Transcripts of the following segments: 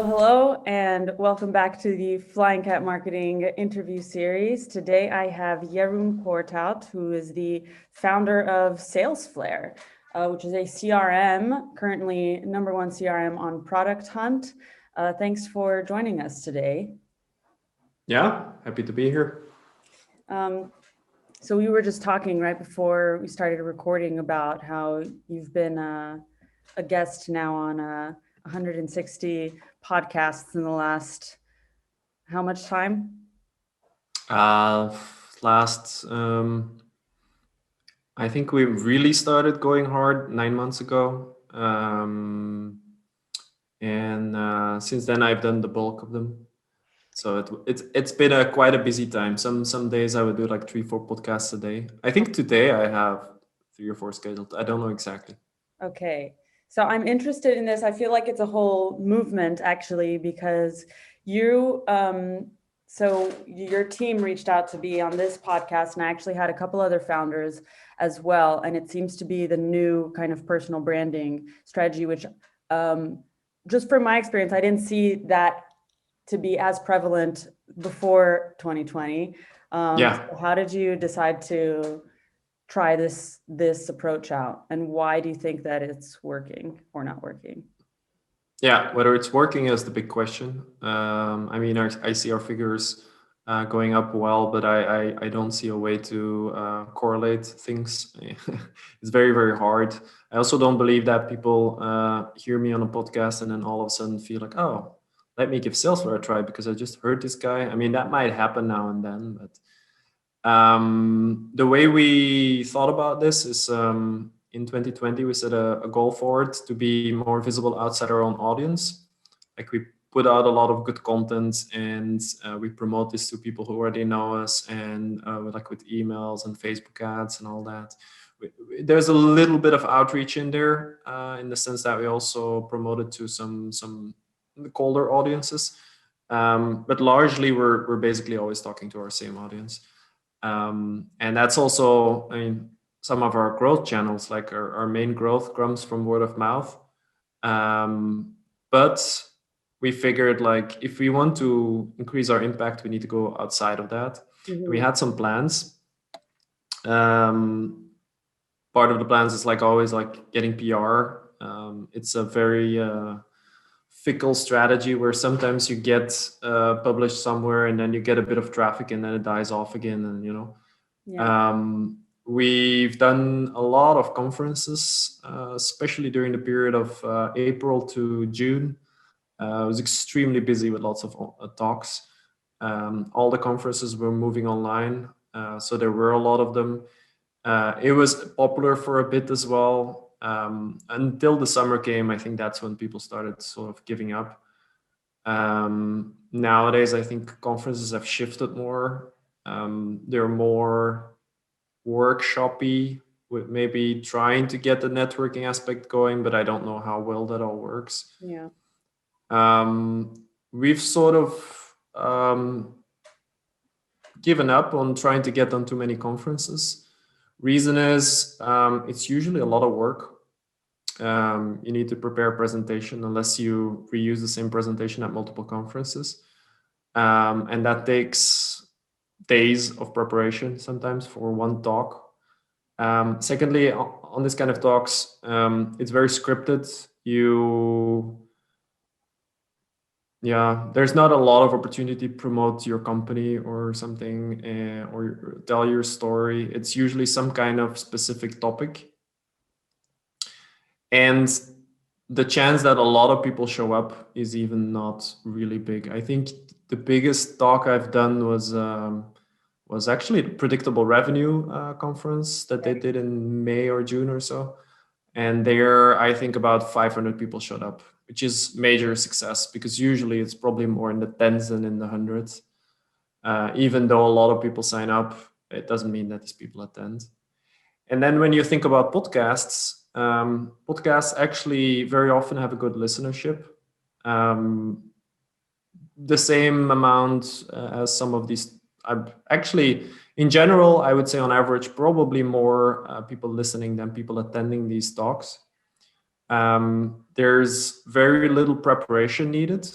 Hello, and welcome back to the Flying Cat Marketing interview series. Today I have Jeroen Corthout, who is the founder of Salesflare, which is a CRM, currently #1 CRM on Product Hunt. Thanks for joining us today. Yeah, happy to be here. So we were just talking right before we started recording about how you've been a guest now on 160 podcasts in the last, how much time? I think we really started going hard 9 months ago. And since then I've done the bulk of them. So it's been quite a busy time. Some days I would do like 3-4 podcasts a day. I think today I have 3 or 4 scheduled. I don't know exactly. Okay. So I'm interested in this. I feel like it's a whole movement actually, because so your team reached out to be on this podcast, and I actually had a couple other founders as well. And it seems to be the new kind of personal branding strategy, which just from my experience, I didn't see that to be as prevalent before 2020. So how did you decide to try this approach out, and why do you think that it's working or not working? Yeah, whether it's working is the big question. I mean, I see our figures going up well, but I don't see a way to correlate things. It's very, very hard. I also don't believe that people hear me on a podcast and then all of a sudden feel like, oh, let me give Salesflare a try because I just heard this guy. I mean, that might happen now and then, but the way we thought about this is in 2020, we set a goal for it to be more visible outside our own audience. Like we put out a lot of good content, and we promote this to people who already know us, and with emails and Facebook ads and all that. There's a little bit of outreach in there in the sense that we also promoted to some colder audiences, but largely we're basically always talking to our same audience. And that's also, I mean, some of our growth channels, like our main growth comes from word of mouth. But we figured like if we want to increase our impact, we need to go outside of that. Mm-hmm. We had some plans. Part of the plans is like always like getting PR. It's a very fickle strategy where sometimes you get published somewhere and then you get a bit of traffic and then it dies off again, and we've done a lot of conferences, especially during the period of April to June. I was extremely busy with lots of talks. All the conferences were moving online, so there were a lot of them. It was popular for a bit as well. Until the summer came, I think that's when people started sort of giving up. Nowadays, I think conferences have shifted more. They're more workshopy, with maybe trying to get the networking aspect going, but I don't know how well that all works. Yeah. We've sort of given up on trying to get on too many conferences. Reason is it's usually a lot of work. You need to prepare a presentation unless you reuse the same presentation at multiple conferences. And that takes days of preparation sometimes for one talk. Secondly, on this kind of talks, it's very scripted. There's not a lot of opportunity to promote your company or something, or tell your story. It's usually some kind of specific topic. And the chance that a lot of people show up is even not really big. I think the biggest talk I've done was actually the Predictable Revenue conference that they did in May or June or so. And there, I think about 500 people showed up, which is major success, because usually it's probably more in the tens than in the hundreds. Even though a lot of people sign up, it doesn't mean that these people attend. And then when you think about podcasts, podcasts actually very often have a good listenership. The same amount as some of these. Actually, in general, I would say on average, probably more people listening than people attending these talks. There's very little preparation needed.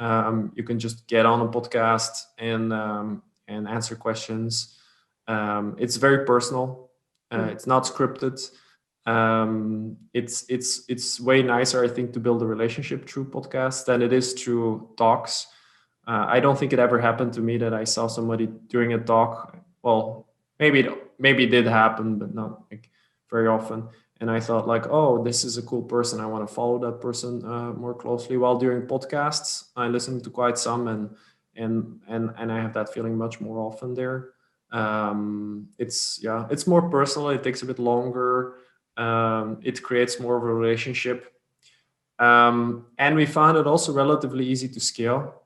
You can just get on a podcast and answer questions. It's very personal. It's not scripted. It's way nicer, I think, to build a relationship through podcasts than it is through talks. I don't think it ever happened to me that I saw somebody during a talk. Well, maybe it did happen, but not like very often. And I thought like, oh, this is a cool person. I want to follow that person more closely. While during podcasts, I listen to quite some, and I have that feeling much more often there. It's more personal. It takes a bit longer. It creates more of a relationship, and we found it also relatively easy to scale.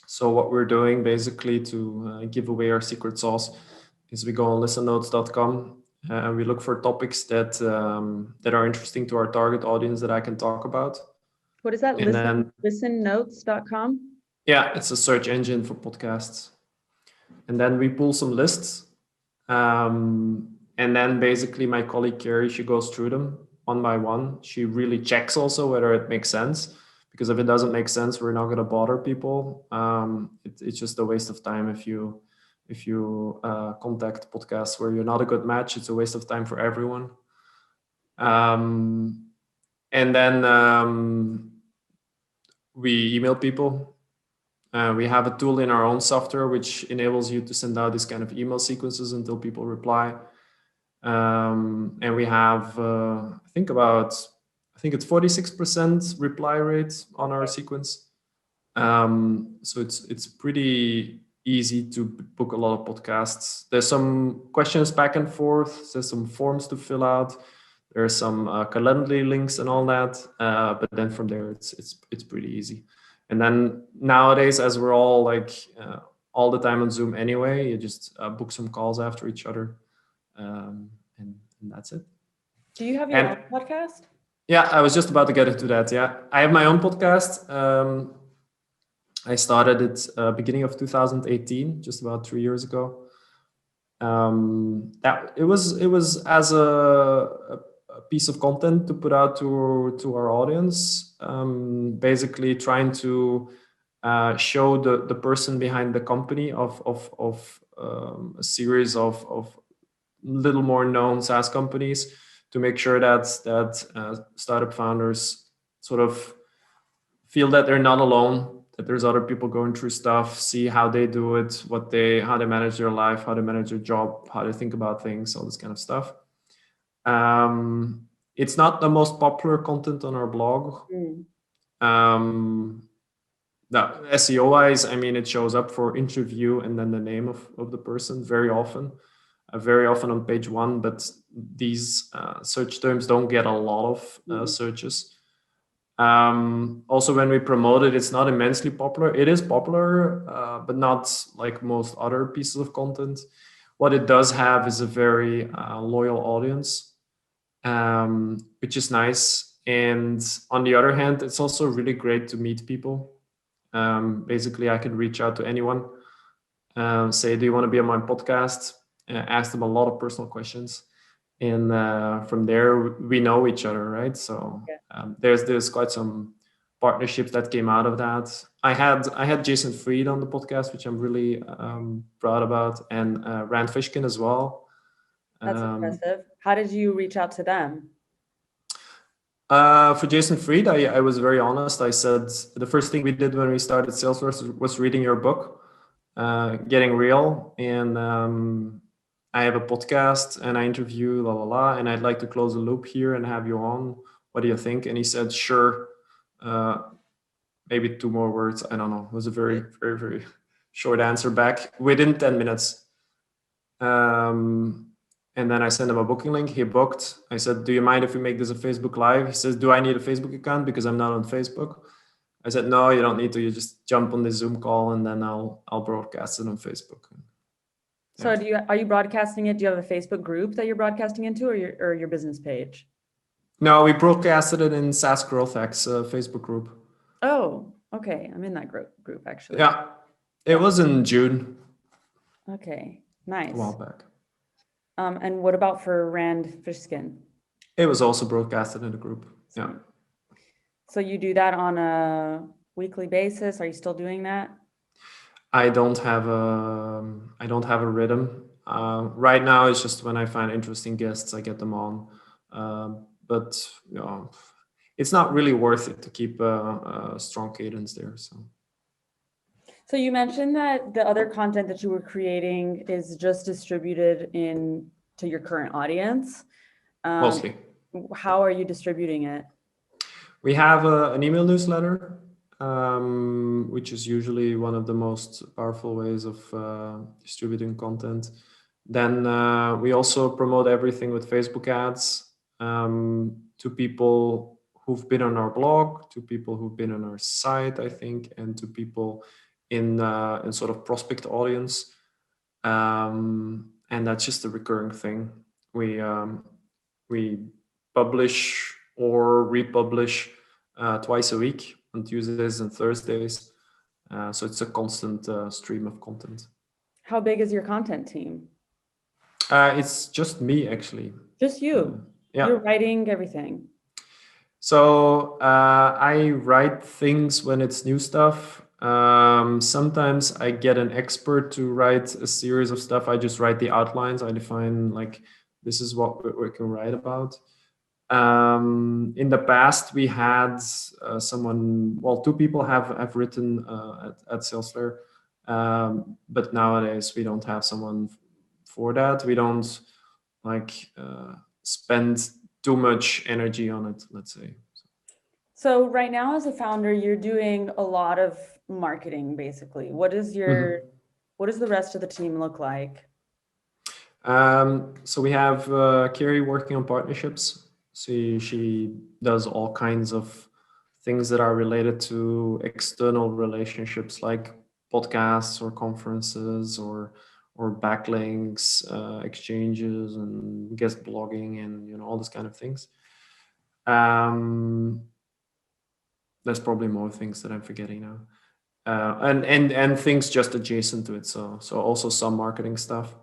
So what we're doing basically to give away our secret sauce is we go on listennotes.com and we look for topics that are interesting to our target audience that I can talk about. What is that? And then Listennotes.com? Yeah, it's a search engine for podcasts. And then we pull some lists. And then basically my colleague Carrie, she goes through them one by one. She really checks also whether it makes sense, because if it doesn't make sense, we're not going to bother people. It's just a waste of time if you contact podcasts where you're not a good match. It's a waste of time for everyone. And then we email people. We have a tool in our own software which enables you to send out these kind of email sequences until people reply. And we have, I think it's 46% reply rate on our sequence. So it's pretty easy to book a lot of podcasts. There's some questions back and forth. There's some forms to fill out. There's some Calendly links and all that. But then from there, it's pretty easy. And then nowadays, as we're all like all the time on Zoom anyway, you just book some calls after each other, and that's it. Do you have your own podcast? Yeah, I was just about to get into that. Yeah, I have my own podcast. I started it beginning of 2018, just about 3 years ago. That it was as a piece of content to put out to our audience, basically trying to show the person behind the company of a series of little more known SaaS companies, to make sure that startup founders sort of feel that they're not alone, that there's other people going through stuff, see how they do it, how they manage their life, how they manage their job, how they think about things, all this kind of stuff. It's not the most popular content on our blog. SEO wise, I mean, it shows up for interview and then the name of the person very often on page one, but these search terms don't get a lot of searches. Also, when we promote it, it's not immensely popular. It is popular, but not like most other pieces of content. What it does have is a very loyal audience, which is nice. And on the other hand, it's also really great to meet people. Basically, I can reach out to anyone, say, do you want to be on my podcast? Ask them a lot of personal questions. And from there, we know each other, right? So there's quite some partnerships that came out of that. I had Jason Fried on the podcast, which I'm really proud about, and Rand Fishkin as well. That's impressive. How did you reach out to them? For Jason Fried, I was very honest. I said the first thing we did when we started Salesforce was reading your book, Getting Real, and I have a podcast and I interview and I'd like to close the loop here and have you on. What do you think? And he said, sure. Maybe 2 more words. I don't know. It was a very, very, very short answer back within 10 minutes. And then I sent him a booking link. He booked. I said, do you mind if we make this a Facebook Live? He says, do I need a Facebook account because I'm not on Facebook? I said, no, you don't need to. You just jump on the Zoom call and then I'll broadcast it on Facebook. So are you broadcasting it? Do you have a Facebook group that you're broadcasting into, or your business page? No, we broadcasted it in SaaS Growth Hacks Facebook group. Oh, okay. I'm in that group actually. Yeah, it was in June. Okay, nice. A while back. And what about for Rand Fishkin? It was also broadcasted in the group. Yeah. So you do that on a weekly basis? Are you still doing that? I don't have a rhythm. Right now, it's just when I find interesting guests, I get them on. But it's not really worth it to keep a strong cadence there. So you mentioned that the other content that you were creating is just distributed to your current audience. Mostly. How are you distributing it? We have an email newsletter, which is usually one of the most powerful ways of distributing content. Then we also promote everything with Facebook ads to people who've been on our blog, to people who've been on our site, I think, and to people in sort of prospect audience. And that's just a recurring thing. We publish or republish twice a week on Tuesdays and Thursdays. So it's a constant stream of content. How big is your content team? It's just me, actually. Just you? Yeah. You're writing everything? So I write things when it's new stuff. Sometimes I get an expert to write a series of stuff. I just write the outlines. I define like, this is what we can write about. In the past, we had two people have written at Salesflare, but nowadays we don't have someone for that. We don't spend too much energy on it, let's say. So right now, as a founder, you're doing a lot of marketing, basically. What is what does the rest of the team look like? So we have Carrie working on partnerships. She does all kinds of things that are related to external relationships, like podcasts or conferences or backlinks, exchanges, and guest blogging, and all those kind of things. There's probably more things that I'm forgetting now, and things just adjacent to it. So also some marketing stuff.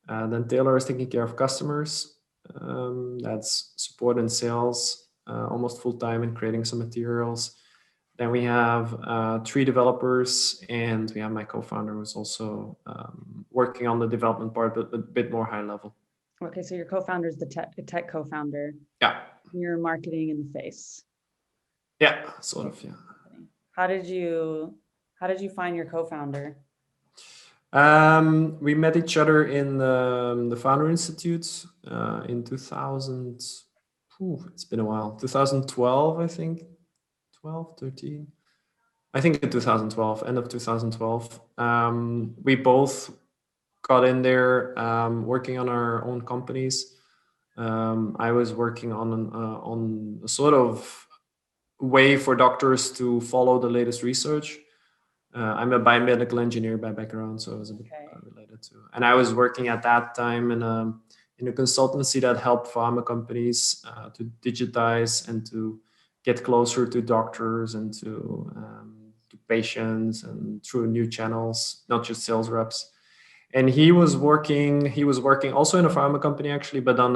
Then Taylor is taking care of customers. That's support and sales, almost full time, and creating some materials. Then we have 3 developers, and we have my co-founder who's also working on the development part, but a bit more high level. Okay, so your co-founder is the tech co-founder. Yeah. You're marketing in the face. Yeah, sort of. Yeah. How did you find your co-founder? We met each other in the Founder Institute in 2000. It's been a while. 2012, I think. 12, 13. I think in 2012, end of 2012. We both got in there working on our own companies. I was working on a sort of way for doctors to follow the latest research. I'm a biomedical engineer by background, so I was a bit related to. And I was working at that time in a consultancy that helped pharma companies to digitize and to get closer to doctors and to patients and through new channels, not just sales reps. And he was working also in a pharma company, actually, but on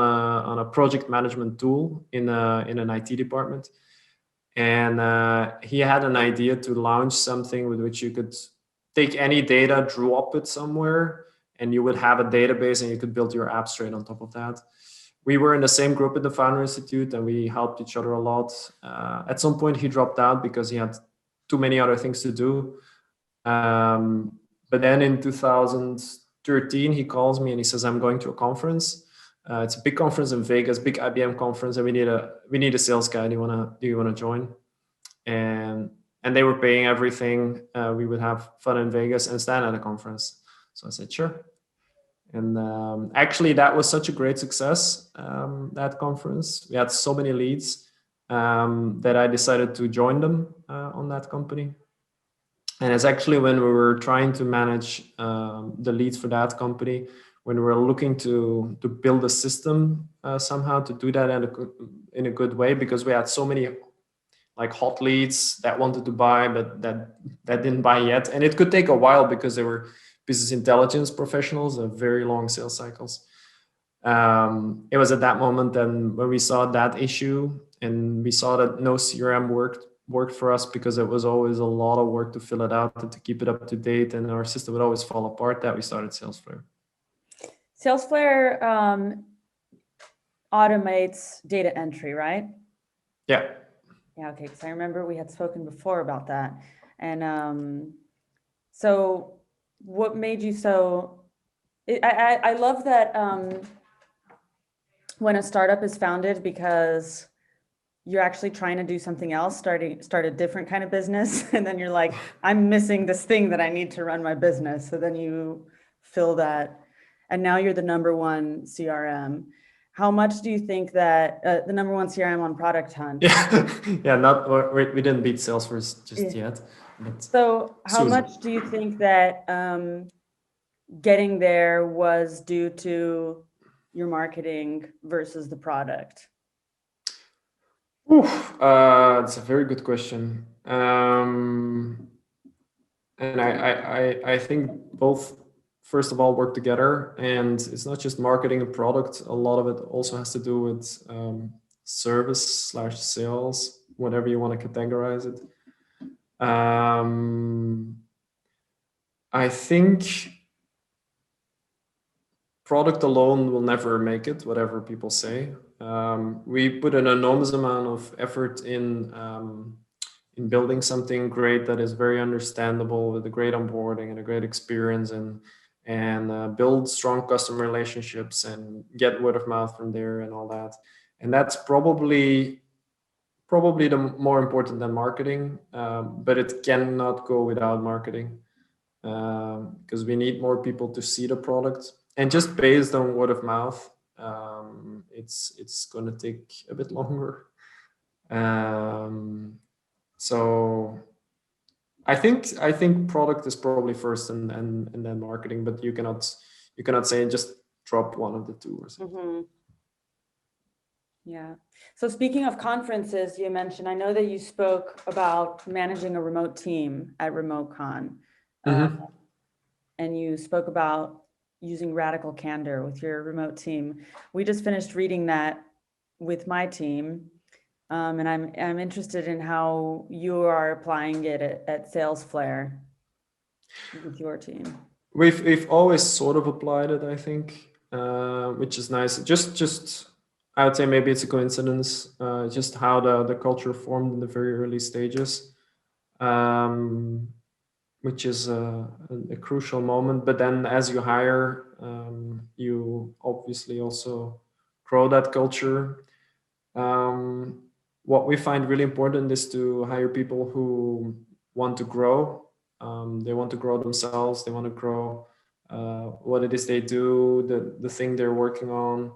a project management tool in an IT department. And he had an idea to launch something with which you could take any data, drop it somewhere, and you would have a database and you could build your app straight on top of that. We were in the same group at the Founder Institute, and we helped each other a lot. At some point, he dropped out because he had too many other things to do. But then in 2013, he calls me and he says, I'm going to a conference. It's a big conference in Vegas, big IBM conference, and we need a sales guy. Do you wanna join? And they were paying everything. We would have fun in Vegas and stand at a conference. So I said, sure. And actually, that was such a great success, that conference. We had so many leads that I decided to join them on that company. And it's actually when we were trying to manage the leads for that company, when we were looking to build a system somehow to do that in a good way, because we had so many like hot leads that wanted to buy, but that didn't buy yet. And it could take a while because they were business intelligence professionals, very long sales cycles. It was at that moment then when we saw that issue and we saw that no CRM worked for us because it was always a lot of work to fill it out and to keep it up to date, and our system would always fall apart. That we started Salesflare. Salesflare automates data entry, right? Yeah. Yeah, okay, because I remember we had spoken before about that. And so what made you so, I love that when a startup is founded, because you're actually trying to do something else, start a different kind of business, and then you're like, I'm missing this thing that I need to run my business. So then you fill that, and now you're the number one CRM. How much do you think that the number one CRM on Product Hunt? Yeah, we didn't beat Salesforce just yet. But so how soon. much do you think that getting there was due to your marketing versus the product? It's a very good question. And I think both, first of all, work together, and it's not just marketing a product. A lot of it also has to do with service/sales, whatever you want to categorize it. I think product alone will never make it, whatever people say. We put an enormous amount of effort in building something great that is very understandable, with a great onboarding and a great experience, and build strong customer relationships and get word of mouth from there and all that. And that's probably the more important than marketing, but it cannot go without marketing, because we need more people to see the product. And just based on word of mouth, it's going to take a bit longer. So I think product is probably first, and then marketing. But you cannot say just drop one of the two or something. Mm-hmm. Yeah. So speaking of conferences, you mentioned, I know that you spoke about managing a remote team at RemoteCon, and you spoke about using radical candor with your remote team. We just finished reading that with my team, and I'm interested in how you are applying it at Salesflare with your team. We've always sort of applied it, I think, which is nice. Just I would say maybe it's a coincidence, just how the culture formed in the very early stages, which is a crucial moment. But then as you hire, you obviously also grow that culture. What we find really important is to hire people who want to grow. They want to grow themselves. They want to grow what it is they do, the thing they're working on.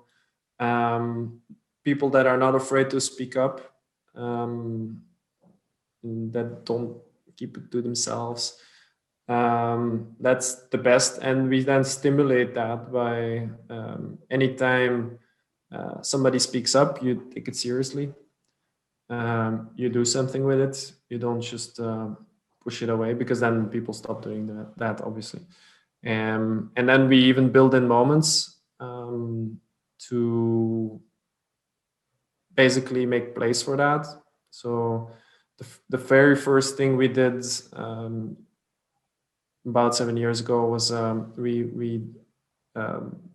People that are not afraid to speak up, that don't keep it to themselves. That's the best. And we then stimulate that by anytime somebody speaks up, you take it seriously. You do something with it. You don't just push it away, because then people stop doing that obviously. And then we even build in moments to basically make place for that. So the very first thing we did about 7 years ago was we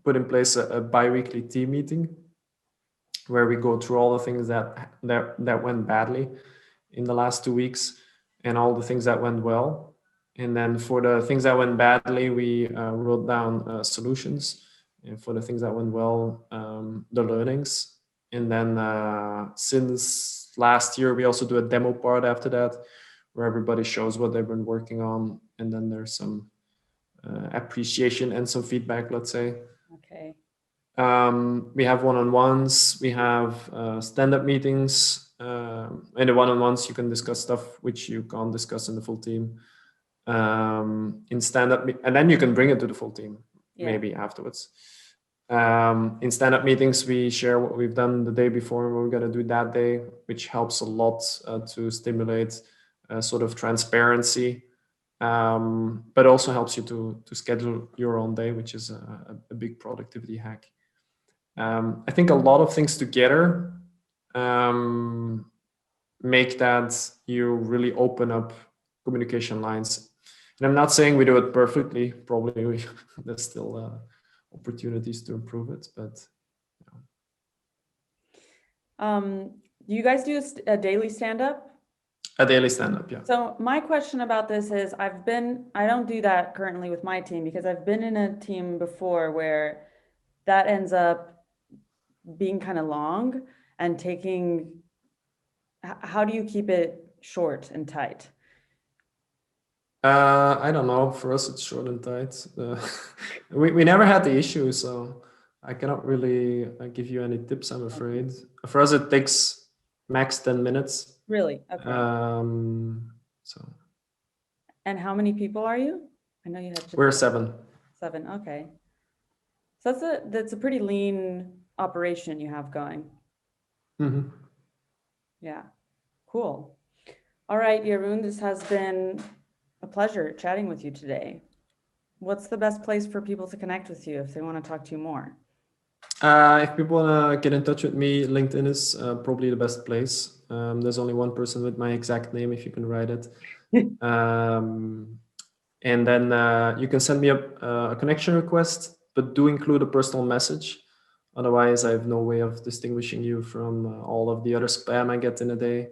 put in place a bi-weekly team meeting, where we go through all the things that went badly in the last 2 weeks, and all the things that went well. And then for the things that went badly, we wrote down solutions, and for the things that went well, the learnings. And then since last year, we also do a demo part after that, where everybody shows what they've been working on, and then there's some appreciation and some feedback, let's say. Okay. We have one-on-ones, we have stand-up meetings. In the one-on-ones, you can discuss stuff which you can't discuss in the full team. In stand-up, and then you can bring it to the full team, maybe afterwards. In stand-up meetings, we share what we've done the day before and what we're going to do that day, which helps a lot to stimulate sort of transparency, but also helps you to schedule your own day, which is a big productivity hack. I think a lot of things together make that you really open up communication lines. And I'm not saying we do it perfectly. Probably there's still opportunities to improve it, but You guys do a daily stand-up? a daily stand-up, yeah. So my question about this is I don't do that currently with my team because I've been in a team before where that ends up being kind of long and how do you keep it short and tight? I don't know. For us, it's short and tight. We never had the issue, so I cannot really give you any tips, I'm afraid. For us, it takes max 10 minutes. Really? Okay. So. And how many people are you? I know you had. We're 7. 7. Okay. So that's a pretty lean operation you have going. Mm-hmm. Yeah. Cool. All right, Jeroen, this has been a pleasure chatting with you today. What's the best place for people to connect with you if they want to talk to you more? If people want to get in touch with me, LinkedIn is probably the best place. There's only one person with my exact name, if you can write it. And then you can send me a connection request, but do include a personal message. Otherwise, I have no way of distinguishing you from all of the other spam I get in a day.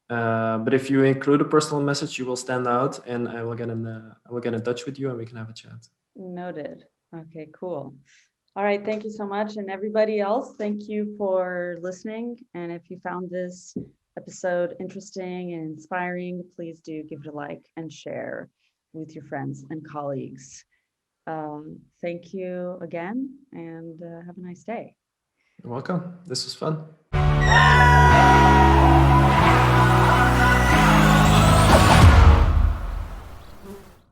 But if you include a personal message, you will stand out, and I will get in touch with you, and we can have a chat. Noted. Okay, cool. All right, thank you so much. And everybody else, thank you for listening. And if you found this episode interesting and inspiring, please do give it a like and share with your friends and colleagues. Thank you again, and have a nice day. You're welcome. This was fun.